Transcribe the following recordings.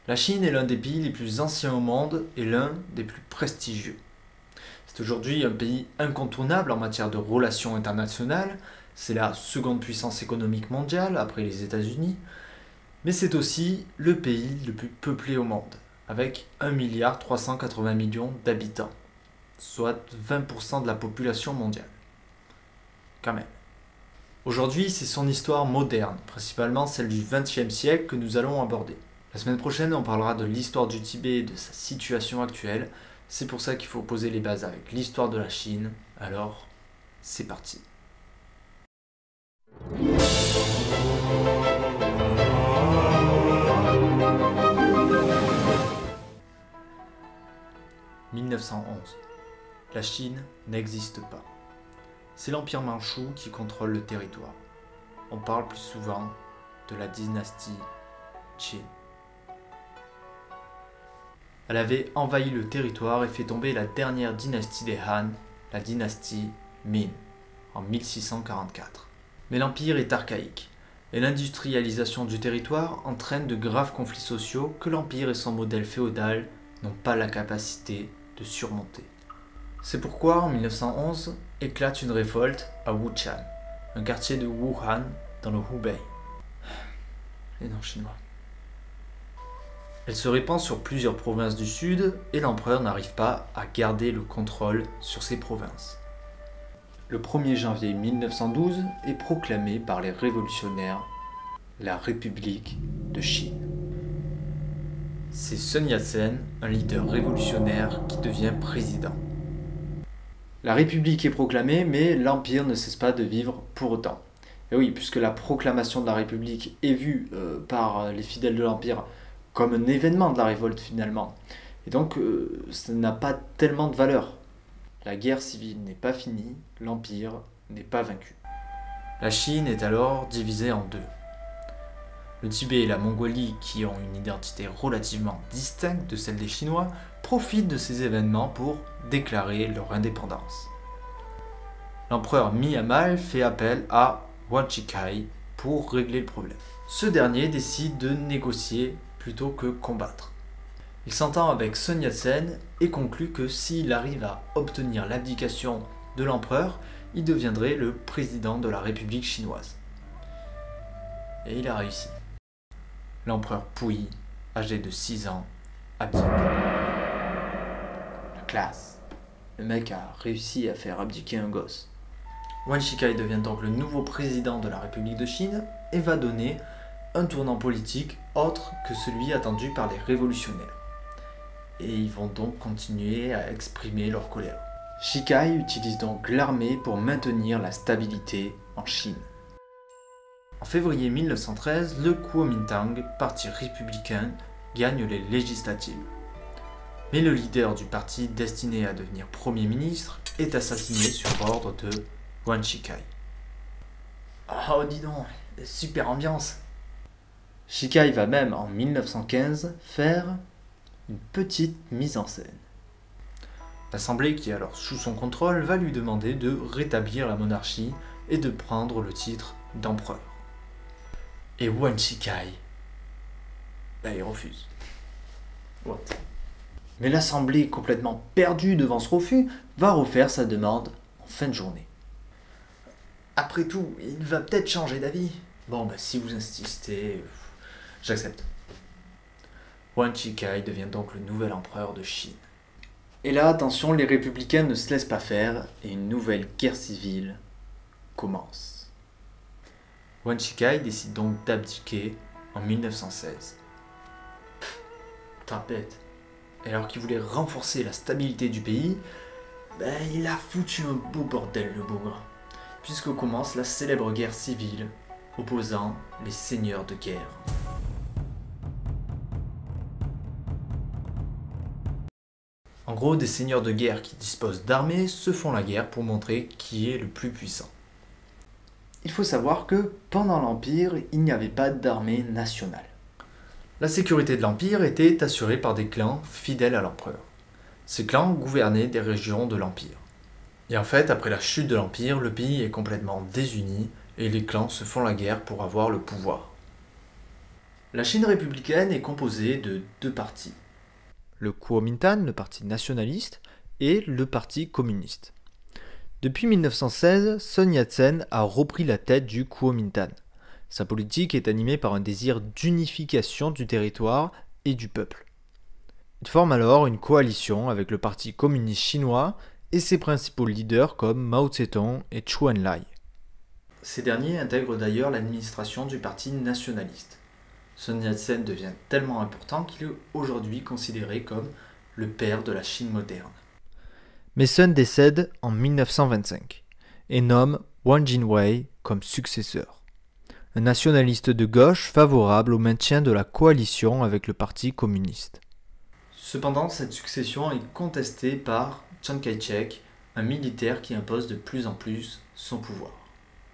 La Chine est l'un des pays les plus anciens au monde et l'un des plus prestigieux. C'est aujourd'hui un pays incontournable en matière de relations internationales, c'est la seconde puissance économique mondiale après les États-Unis, mais c'est aussi le pays le plus peuplé au monde, avec 1,380 milliard d'habitants, soit 20% de la population mondiale. Quand même. Aujourd'hui, c'est son histoire moderne, principalement celle du XXe siècle que nous allons aborder. La semaine prochaine, on parlera de l'histoire du Tibet et de sa situation actuelle. C'est pour ça qu'il faut poser les bases avec l'histoire de la Chine. Alors, c'est parti. « 1911. La Chine n'existe pas. C'est l'Empire mandchou qui contrôle le territoire. On parle plus souvent de la dynastie Qin. Elle avait envahi le territoire et fait tomber la dernière dynastie des Han, la dynastie Ming, en 1644. Mais l'empire est archaïque, et l'industrialisation du territoire entraîne de graves conflits sociaux que l'empire et son modèle féodal n'ont pas la capacité de surmonter. C'est pourquoi en 1911 éclate une révolte à Wuchan, un quartier de Wuhan dans le Hubei. Les noms chinois. Elle se répand sur plusieurs provinces du sud et l'empereur n'arrive pas à garder le contrôle sur ces provinces. Le 1er janvier 1912 est proclamé par les révolutionnaires la République de Chine. C'est Sun Yat-sen, un leader révolutionnaire, qui devient président. La République est proclamée, mais l'Empire ne cesse pas de vivre pour autant. Et oui, puisque la proclamation de la République est vue par les fidèles de l'Empire comme un événement de la révolte finalement. Et donc, ça n'a pas tellement de valeur. La guerre civile n'est pas finie, l'Empire n'est pas vaincu. La Chine est alors divisée en deux. Le Tibet et la Mongolie, qui ont une identité relativement distincte de celle des Chinois, profitent de ces événements pour déclarer leur indépendance. L'empereur mis à mal fait appel à Yuan Shikai pour régler le problème. Ce dernier décide de négocier plutôt que combattre. Il s'entend avec Sun Yat-sen et conclut que s'il arrive à obtenir l'abdication de l'empereur, il deviendrait le président de la République chinoise. Et il a réussi. L'empereur Puyi, âgé de 6 ans, abdique. La classe. Le mec a réussi à faire abdiquer un gosse. Yuan Shikai devient donc le nouveau président de la République de Chine et va donner un tournant politique autre que celui attendu par les révolutionnaires. Et ils vont donc continuer à exprimer leur colère. Shikai utilise donc l'armée pour maintenir la stabilité en Chine. En février 1913, le Kuomintang, parti républicain, gagne les législatives. Mais le leader du parti destiné à devenir Premier ministre est assassiné sur ordre de Yuan Shikai. Oh dis donc, super ambiance! Shikai va même en 1915 faire une petite mise en scène. L'Assemblée, qui est alors sous son contrôle, va lui demander de rétablir la monarchie et de prendre le titre d'empereur. Et Yuan Shikai, il refuse. What? Mais l'Assemblée, complètement perdue devant ce refus, va refaire sa demande en fin de journée. Après tout, il va peut-être changer d'avis. Bon, si vous insistez, j'accepte. Yuan Shikai devient donc le nouvel empereur de Chine. Et là, attention, les républicains ne se laissent pas faire et une nouvelle guerre civile commence. Yuan Shikai décide donc d'abdiquer en 1916. Tapette. Et alors qu'il voulait renforcer la stabilité du pays, il a foutu un beau bordel le bougre, puisque commence la célèbre guerre civile opposant les seigneurs de guerre. En gros, des seigneurs de guerre qui disposent d'armées se font la guerre pour montrer qui est le plus puissant. Il faut savoir que pendant l'Empire, il n'y avait pas d'armée nationale. La sécurité de l'Empire était assurée par des clans fidèles à l'empereur. Ces clans gouvernaient des régions de l'Empire. Et en fait, après la chute de l'Empire, le pays est complètement désuni et les clans se font la guerre pour avoir le pouvoir. La Chine républicaine est composée de deux partis. Le Kuomintang, le parti nationaliste, et le parti communiste. Depuis 1916, Sun Yat-sen a repris la tête du Kuomintang. Sa politique est animée par un désir d'unification du territoire et du peuple. Il forme alors une coalition avec le Parti communiste chinois et ses principaux leaders comme Mao Tse-tung et Zhou Enlai. Ces derniers intègrent d'ailleurs l'administration du Parti nationaliste. Sun Yat-sen devient tellement important qu'il est aujourd'hui considéré comme le père de la Chine moderne. Mais Sun décède en 1925 et nomme Wang Jingwei comme successeur. Un nationaliste de gauche favorable au maintien de la coalition avec le Parti communiste. Cependant, cette succession est contestée par Chiang Kai-shek, un militaire qui impose de plus en plus son pouvoir.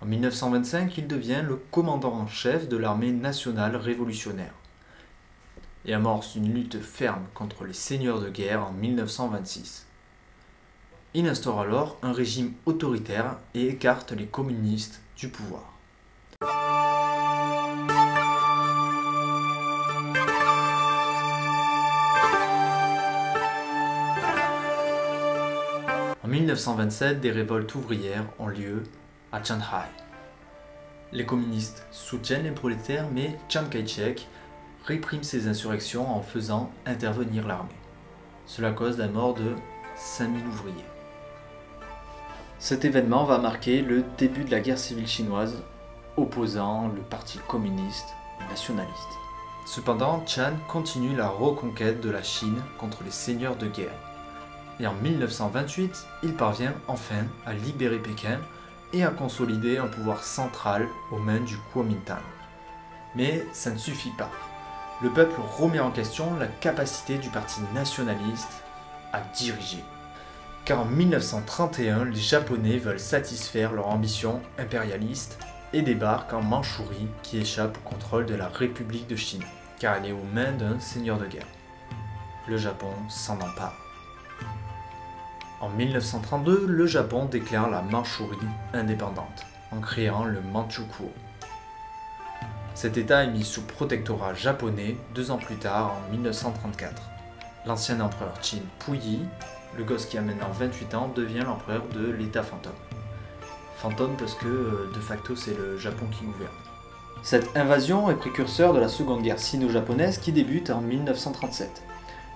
En 1925, il devient le commandant en chef de l'armée nationale révolutionnaire et amorce une lutte ferme contre les seigneurs de guerre en 1926. Il instaure alors un régime autoritaire et écarte les communistes du pouvoir. En 1927, des révoltes ouvrières ont lieu à Shanghai. Les communistes soutiennent les prolétaires, mais Chiang Kai-shek réprime ces insurrections en faisant intervenir l'armée. Cela cause la mort de 5000 ouvriers. Cet événement va marquer le début de la guerre civile chinoise, opposant le parti communiste et nationaliste. Cependant, Chiang continue la reconquête de la Chine contre les seigneurs de guerre. Et en 1928, il parvient enfin à libérer Pékin et à consolider un pouvoir central aux mains du Kuomintang. Mais ça ne suffit pas. Le peuple remet en question la capacité du parti nationaliste à diriger. Car en 1931, les Japonais veulent satisfaire leur ambition impérialiste et débarquent en Mandchourie qui échappe au contrôle de la République de Chine, car elle est aux mains d'un seigneur de guerre. Le Japon s'en empare. En 1932, le Japon déclare la Mandchourie indépendante en créant le Manchukuo. Cet état est mis sous protectorat japonais 2 ans plus tard, en 1934. L'ancien empereur Qin Puyi, le gosse qui a maintenant 28 ans, devient l'empereur de l'État fantôme. Fantôme parce que de facto c'est le Japon qui gouverne. Cette invasion est précurseur de la seconde guerre sino-japonaise qui débute en 1937.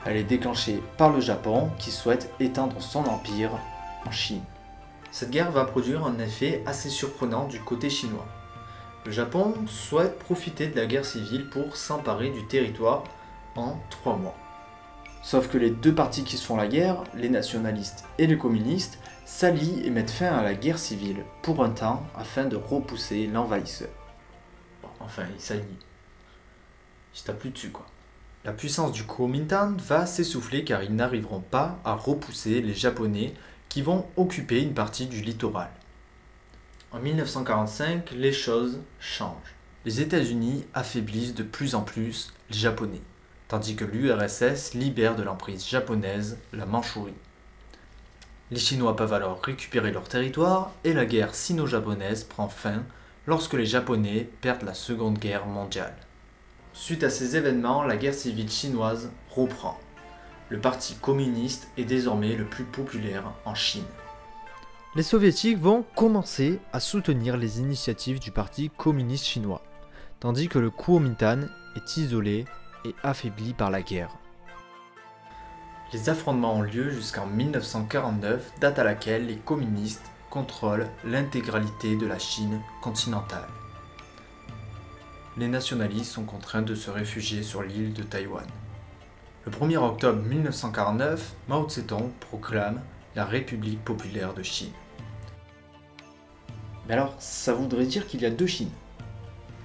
Elle est déclenchée par le Japon qui souhaite étendre son empire en Chine. Cette guerre va produire un effet assez surprenant du côté chinois. Le Japon souhaite profiter de la guerre civile pour s'emparer du territoire en 3 mois. Sauf que les deux partis qui se font la guerre, les nationalistes et les communistes, s'allient et mettent fin à la guerre civile pour un temps afin de repousser l'envahisseur. Bon, enfin, ils s'allient. Ils se tapent plus dessus quoi. La puissance du Kuomintang va s'essouffler car ils n'arriveront pas à repousser les Japonais qui vont occuper une partie du littoral. En 1945, les choses changent. Les États-Unis affaiblissent de plus en plus les Japonais, tandis que l'URSS libère de l'emprise japonaise la Mandchourie. Les Chinois peuvent alors récupérer leur territoire et la guerre sino-japonaise prend fin lorsque les Japonais perdent la Seconde Guerre mondiale. Suite à ces événements, la guerre civile chinoise reprend. Le parti communiste est désormais le plus populaire en Chine. Les soviétiques vont commencer à soutenir les initiatives du parti communiste chinois, tandis que le Kuomintang est isolé et affaibli par la guerre. Les affrontements ont lieu jusqu'en 1949, date à laquelle les communistes contrôlent l'intégralité de la Chine continentale. Les nationalistes sont contraints de se réfugier sur l'île de Taïwan. Le 1er octobre 1949, Mao Tse-tung proclame la République populaire de Chine. Mais alors, ça voudrait dire qu'il y a 2 Chines.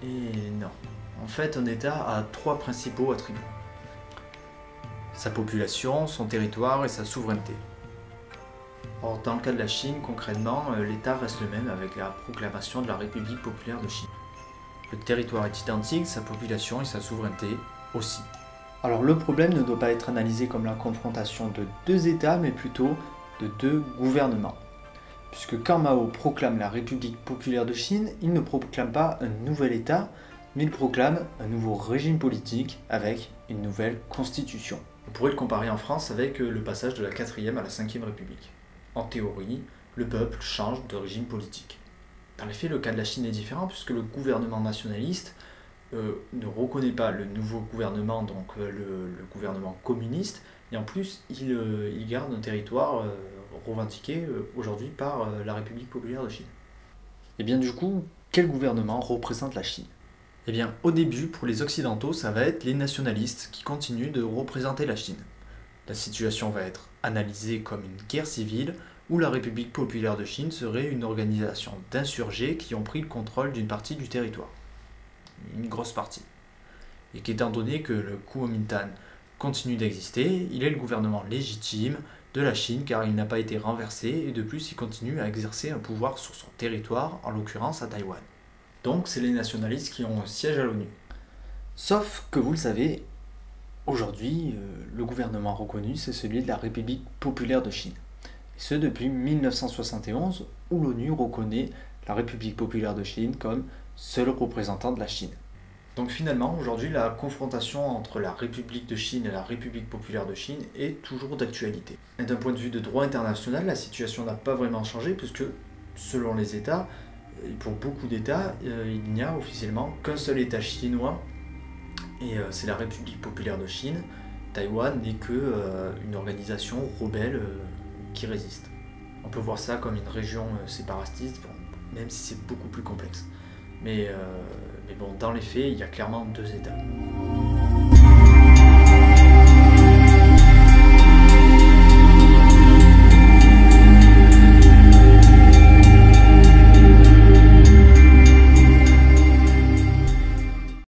Et non. En fait, un État a 3 principaux attributs. Sa population, son territoire et sa souveraineté. Or, dans le cas de la Chine, concrètement, l'État reste le même avec la proclamation de la République populaire de Chine. Le territoire est identique, sa population et sa souveraineté aussi. Alors le problème ne doit pas être analysé comme la confrontation de 2 États, mais plutôt de 2 gouvernements. Puisque quand Mao proclame la République populaire de Chine, il ne proclame pas un nouvel État, mais il proclame un nouveau régime politique avec une nouvelle constitution. On pourrait le comparer en France avec le passage de la 4e à la 5e République. En théorie, le peuple change de régime politique. Dans les faits, le cas de la Chine est différent puisque le gouvernement nationaliste ne reconnaît pas le nouveau gouvernement, donc le gouvernement communiste, et en plus il garde un territoire revendiqué aujourd'hui par la République populaire de Chine. Et bien du coup, quel gouvernement représente la Chine? Eh bien au début, pour les Occidentaux, ça va être les nationalistes qui continuent de représenter la Chine. La situation va être analysée comme une guerre civile où la République populaire de Chine serait une organisation d'insurgés qui ont pris le contrôle d'une partie du territoire. Une grosse partie. Et qu'étant donné que le Kuomintang continue d'exister, il est le gouvernement légitime de la Chine car il n'a pas été renversé et de plus il continue à exercer un pouvoir sur son territoire, en l'occurrence à Taïwan. Donc c'est les nationalistes qui ont un siège à l'ONU. Sauf que vous le savez, aujourd'hui, le gouvernement reconnu c'est celui de la République populaire de Chine. Et ce depuis 1971 où l'ONU reconnaît la République populaire de Chine comme seul représentant de la Chine. Donc finalement, aujourd'hui, la confrontation entre la République de Chine et la République populaire de Chine est toujours d'actualité. Et d'un point de vue de droit international, la situation n'a pas vraiment changé puisque, selon les États, et pour beaucoup d'États, il n'y a officiellement qu'un seul État chinois, et c'est la République populaire de Chine. Taïwan n'est qu'une organisation rebelle qui résiste. On peut voir ça comme une région séparatiste, même si c'est beaucoup plus complexe. Mais bon, dans les faits, il y a clairement deux États.